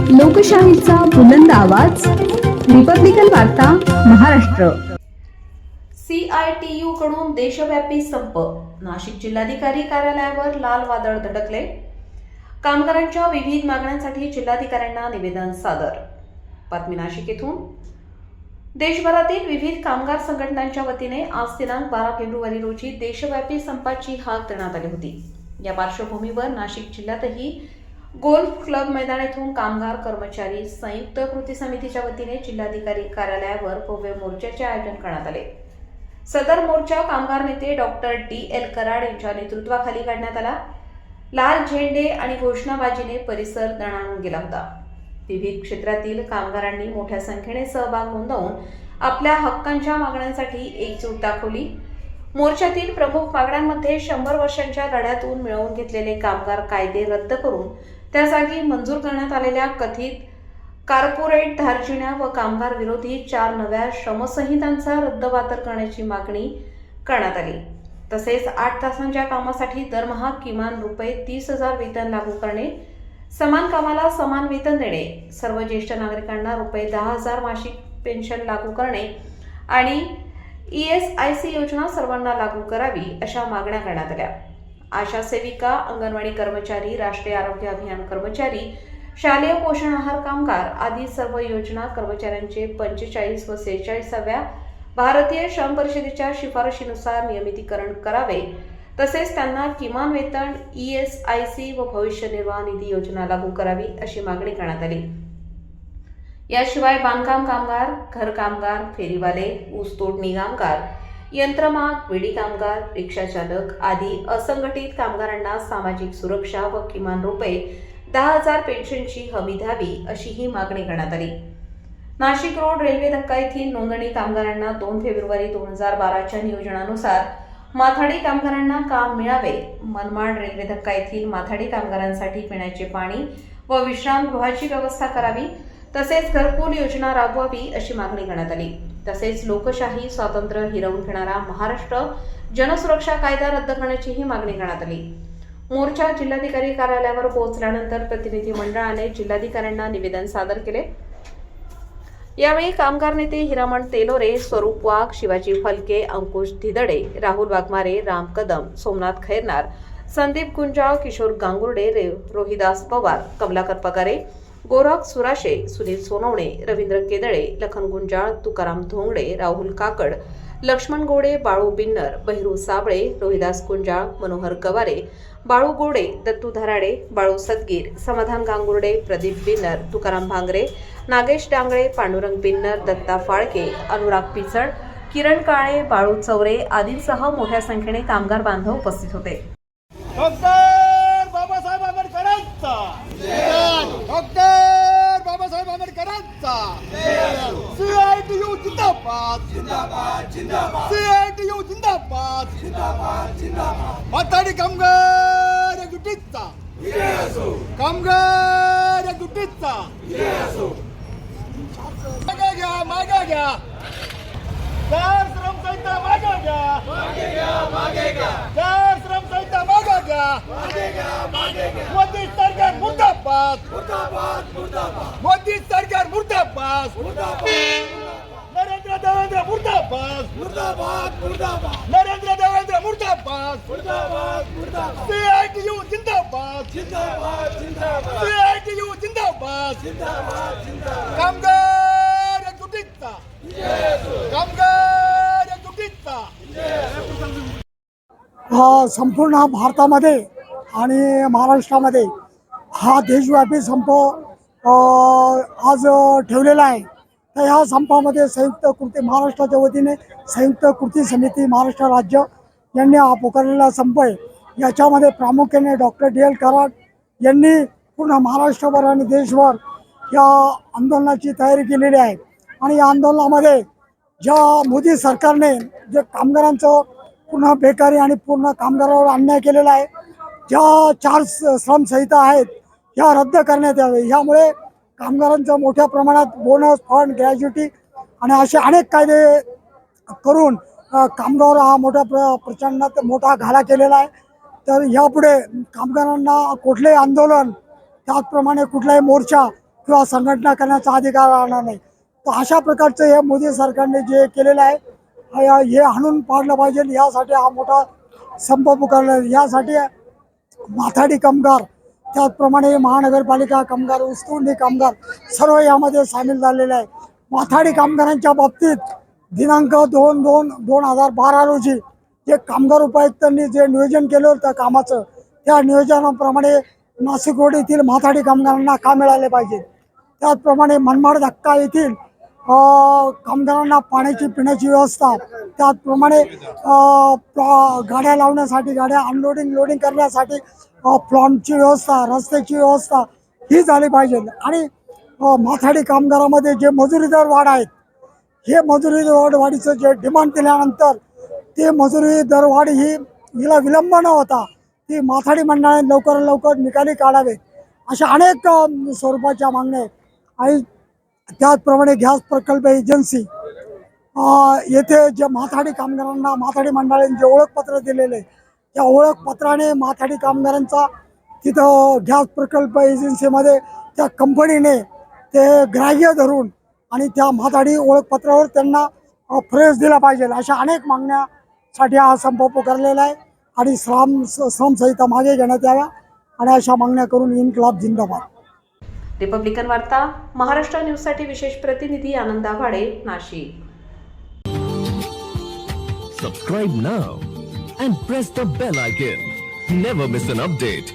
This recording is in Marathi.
लोकशाहीचा बुलंद आवाज, रिपब्लिकन वार्ता महाराष्ट्र। CITU कडून देशव्यापी संप, नाशिक जिल्हाधिकारी कार्यालयावर लाल वादळ धडकले। कामगारांच्या विविध मागण्यांसाठी जिल्हाधिकाऱ्यांना निवेदन सादर। बातमी नाशिक येथून। देशभरातील विविध कामगार संघटनांच्या वतीने आज दिनांक 12 फेब्रुवारी रोजी देशव्यापी संपाची हाक देण्यात आली होती। या पार्श्वभूमीवर नाशिक जिल्ह्यातही गोल्फ क्लब मैदान येथून कामगार कर्मचारी संयुक्त कृती समितीच्या वतीने जिल्हाधिकारी कार्यालयावर भव्य मोर्चाचे आयोजन करण्यात आले। सदर मोर्चा कामगार नेते डॉक्टर DL कराड यांच्या नेतृत्वाखाली काढण्यात आला। लाल झेंडे आणि घोषणाबाजीने परिसर दणाणून गेला होता। विविध क्षेत्रातील कामगारांनी मोठ्या संख्येने सहभाग नोंदवून आपल्या हक्कांच्या मागण्यांसाठी एकजूट दाखवली। मोर्चातील प्रमुख मागण्यांमध्ये 100 वर्षांच्या लढ्यातून मिळवून घेतलेले कामगार कायदे रद्द करून त्या जागी मंजूर करण्यात आलेल्या कथित कॉर्पोरेट धार्जिण्या व कामगार विरोधी 4 नव्या श्रमसंहितांचा रद्दबातल करण्याची मागणी करण्यात आली। तसेच 8 तासांच्या कामासाठी दरमहा किमान रुपये 30,000 वेतन लागू करणे, समान कामाला समान वेतन देणे, सर्व ज्येष्ठ नागरिकांना रुपये 10,000 मासिक पेन्शन लागू करणे आणि ESIC योजना सर्वांना लागू करावी अशा मागण्या करण्यात आल्या। आशा सेविका, अंगणवाडी कर्मचारी, राष्ट्रीय आरोग्य अभियान कर्मचारी, शालेय पोषण आहार कामगार आदी सर्व योजना कर्मचाऱ्यांचे 45 व 46व्या भारतीय श्रम परिषदेच्या शिफारशीनुसार नियमितीकरण करावे। तसेच त्यांना किमान वेतन, ESIC व भविष्य निर्वाह निधी योजना लागू करावी अशी मागणी करण्यात आली। याशिवाय बांधकाम कामगार, घर कामगार, फेरीवाले, ऊस तोडणी कामगार, यंत्रमाग, विडी कामगार, रिक्षा चालक आदी असंघटित कामगारांना सामाजिक सुरक्षा व किमान रुपये 10,000 पेन्शनची हमी द्यावी अशी ही मागणी करण्यात आली। नाशिक रोड रेल्वे धक्का येथील नोंदणी कामगारांना 2 फेब्रुवारी 2012च्या नियोजनानुसार माथाडी कामगारांना काम मिळावे। मनमाड रेल्वे धक्का येथील माथाडी कामगारांसाठी पिण्याचे पाणी व विश्रामगृहाची व्यवस्था करावी। तसेच घरकुल योजना राबवावी अशी मागणी करण्यात आली। तसेच लोकशाही स्वातंत्र्य हिरावून घेणारा महाराष्ट्र जनसुरक्षा कायदा रद्द करण्याचीही मागणी करण्यात आली। मोर्चा जिल्हाधिकारी कार्यालयावर पोहोचल्यानंतर प्रतिनिधी मंडळाने जिल्हाधिकाऱ्यांना निवेदन सादर केले। यावेळी कामगार नेते हिरामण तेलोरे, स्वरूप वाघ, शिवाजी फलके, अंकुश धिदडे, राहुल वाघमारे, राम कदम, सोमनाथ खैरनार, संदीप गुंजाळ, किशोर गांगुर्डे, रोहिदास पवार, कमलाकर पगारे, गोरख सुराशे, सुनील सोनवणे, रवींद्र केदळे, लखन गुंजाळ, तुकाराम धोंगडे, राहुल काकड, लक्ष्मण गोडे, बाळू बिन्नर, बहिरू साबळे, रोहिदास गुंजाळ, मनोहर गवारे, बाळू गोडे, दत्तू धराडे, बाळू सदगीर, समाधान गांगुर्डे, प्रदीप बिन्नर, तुकाराम भांगरे, नागेश डांगळे, पांडुरंग बिन्नर, दत्ता फाळके, अनुराग पिचड, किरण काळे, बाळू चौरे आदींसह मोठ्या संख्येने कामगार बांधव उपस्थित होते। डॉक्टर बाबासाहेब आंबेडकरांचा डॉक्टर बाबासाहेब आंबेडकरांचा CITU जिंदाबाद जिंदाबाद जिंदाबाद CITU जिंदाबाद जिंदाबाद जिंदाबाद माथाडी कामगार एकजुटीचा कामगार एकजुटीचा मागे घ्या चार श्रम संहिता मागे घ्या चार श्रम संहिता मागे घ्या मोदी सरकार मुर्दाबाद मोदी सरकार मुर्दाबाद नरेंद्र देवेंद्र मुर्दाबाद नरेंद्र देवेंद्र मुर्दाबाद CITU जिंदाबाद CITU जिंदाबाद कामगार एकजुटीचा कामगार एकजुटीचा संपूर्ण भारतामध्ये आणि महाराष्ट्रामध्ये हा देशव्यापी संप आज ठेवलेला आहे। तर ह्या संपामध्ये संयुक्त कृती महाराष्ट्राच्या वतीने संयुक्त कृती समिती महाराष्ट्र राज्य यांनी हा पुकारलेला संप आहे। याच्यामध्ये प्रामुख्याने डॉक्टर DL कराड यांनी पूर्ण महाराष्ट्रभर आणि देशभर या आंदोलनाची तयारी केलेली आहे। आणि या आंदोलनामध्ये ज्या मोदी सरकारने जे कामगारांचं पूर्ण बेकारी आणि पूर्ण कामगारावर अन्याय केलेला आहे, ज्या 4 श्रमसंहिता आहेत ह्या रद्द करण्यात यावे। ह्यामुळे कामगारांचं मोठ्या प्रमाणात बोनस, फंड, ग्रॅज्युटी आणि असे अनेक कायदे करून कामगार हा प्रचंड मोठा घाला केलेला आहे। तर यापुढे कामगारांना कुठलेही आंदोलन, त्याचप्रमाणे कुठलाही मोर्चा किंवा संघटना करण्याचा अधिकार राहणार नाही. तर अशा प्रकारचं हे मोदी सरकारने जे केलेलं आहे हे हाणून पाडलं पाहिजे. यासाठी हा मोठा संप पुकारला. यासाठी माथाडी कामगार, त्याचप्रमाणे महानगरपालिका कामगार, ऊसतोडणी कामगार सर्व यामध्ये सामील झालेले आहे. माथाडी कामगारांच्या बाबतीत दिनांक 2/2/2012 रोजी जे कामगार उपायुक्तांनी जे नियोजन केलं होतं कामाचं, त्या नियोजनाप्रमाणे नाशिक रोड येथील माथाडी कामगारांना काम मिळाले पाहिजे. त्याचप्रमाणे मनमाड धक्का येथील कामगारांना पाण्याची पिण्याची व्यवस्था, त्याचप्रमाणे गाड्या लावण्यासाठी, गाड्या अनलोडिंग लोडिंग करण्यासाठी प्लॉटची व्यवस्था, रस्त्याची व्यवस्था ही झाली पाहिजे. आणि माथाडी कामगारामध्ये जे मजुरी दर वाढ आहेत, हे मजुरी दर वाढीचं जे डिमांड दिल्यानंतर ते मजुरी दरवाढ हिला विलंब न होता ती माथाडी मंडळाने लवकरात लवकर निकाली काढावे, अशा अनेक स्वरूपाच्या मागण्या आहेत. आणि त्याचप्रमाणे गॅस प्रकल्प एजन्सी येथे जे माथाडी कामगारांना माथाडी मंडळाने जे ओळखपत्र दिलेले, त्या ओळखपत्राने माथाडी कामगारांचा तिथं गॅस प्रकल्प एजन्सीमध्ये त्या कंपनीने ते ग्राह्य धरून आणि त्या माथाडी ओळखपत्रावर त्यांना फ्रेश दिला पाहिजे. अशा अनेक मागण्यासाठी हा संप पुकारलेला आहे. आणि श्रमसंहिता मागे घेण्यात याव्या आणि अशा मागण्या करून इन्क्लाब जिंदाबाद. रिपब्लिकन वार्ता महाराष्ट्र न्यूजसाठी विशेष प्रतिनिधी आनंद आभाडे, Nashik. Subscribe now and press the bell icon. Never miss an update.